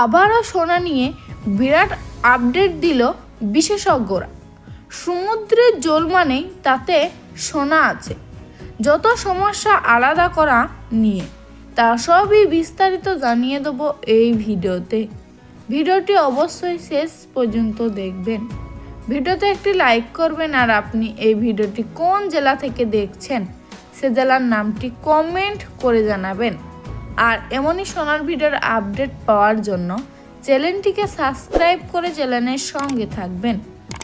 আবারও সোনা নিয়ে বিরাট আপডেট দিল বিশেষজ্ঞরা। সমুদ্রের জল মানেই তাতে সোনা আছে। যত সমস্যা আলাদা করা নিয়ে তা সবই বিস্তারিত জানিয়ে দেবো এই ভিডিওতে। ভিডিওটি অবশ্যই শেষ পর্যন্ত দেখবেন। ভিডিওতে একটি লাইক করবেন, আর আপনি এই ভিডিওটি কোন জেলা থেকে দেখছেন সে জেলার নামটি কমেন্ট করে জানাবেন। আর এমনই সোনার ভিডিওর আপডেট পাওয়ার জন্য চ্যানেলটিকে সাবস্ক্রাইব করে চ্যানেলের সঙ্গে থাকবেন।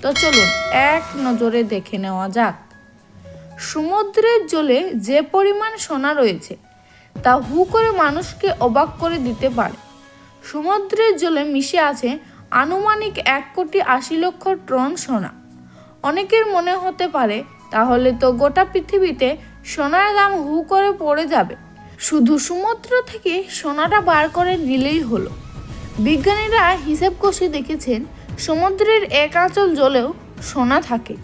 তো চলুন এক নজরে দেখে নেওয়া যাক। সমুদ্রের জলে যে পরিমাণ সোনা রয়েছে তা হু করে মানুষকে অবাক করে দিতে পারে। সমুদ্রের জলে মিশে আছে আনুমানিক 1,80,00,000 টন সোনা। অনেকের মনে হতে পারে তাহলে তো গোটা পৃথিবীতে সোনার দাম হু করে পড়ে যাবে, শুধু সমুদ্র থেকে সোনাটা বার করে নিলেই হলো। বিজ্ঞানীরা হিসেব কষে দেখেছেন সমুদ্রের 1 আঁচল জলেও সোনা থাকে।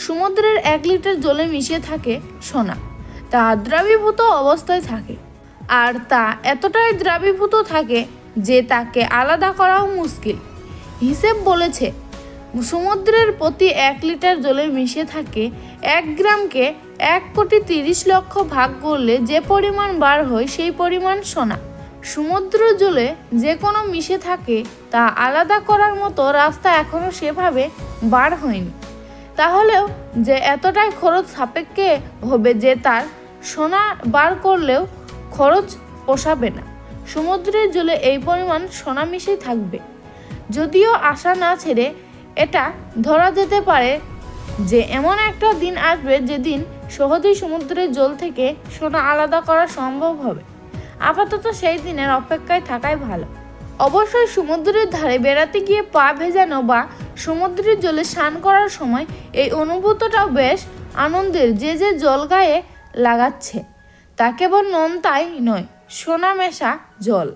সমুদ্রের 1 লিটার জলে মিশে থাকে সোনা, তা দ্রবীভূত অবস্থায় থাকে। আর তা এতটাই দ্রবীভূত থাকে যে তাকে আলাদা করাও মুশকিল। হিসেব বলেছে সমুদ্রের প্রতি 1 লিটার জলে মিশে থাকে 1 গ্রামকে 1,30,00,000 ভাগ করলে যে পরিমাণ বার হয় সেই পরিমাণ সোনা। সমুদ্র জলে যে কোনো মিশে থাকে তা আলাদা করার মতো রাস্তা এখনও সেভাবে বার হয়নি। তাহলেও যে এতটাই খরচ সাপেক্ষে হবে যে তার সোনা বার করলেও খরচ পোষাবে না। সমুদ্রের জলে এই পরিমাণ সোনা মিশেই থাকবে। যদিও আশা না ছেড়ে এটা ধরা যেতে পারে যে এমন একটা দিন আসবে যেদিন সহজেই সমুদ্রের জল থেকে সোনা আলাদা করা সম্ভব হবে। আপাতত সেই দিনের অপেক্ষায় থাকাই ভালো। অবশ্যই সমুদ্রের ধারে বেড়াতে গিয়ে পা ভেজানো বা সমুদ্রের জলে স্নান করার সময় এই অনুভূতিটাও বেশ আনন্দের। যে জল গায়ে লাগাচ্ছে তা কেবল নোনতাই নয়, সোনা মেশা জল।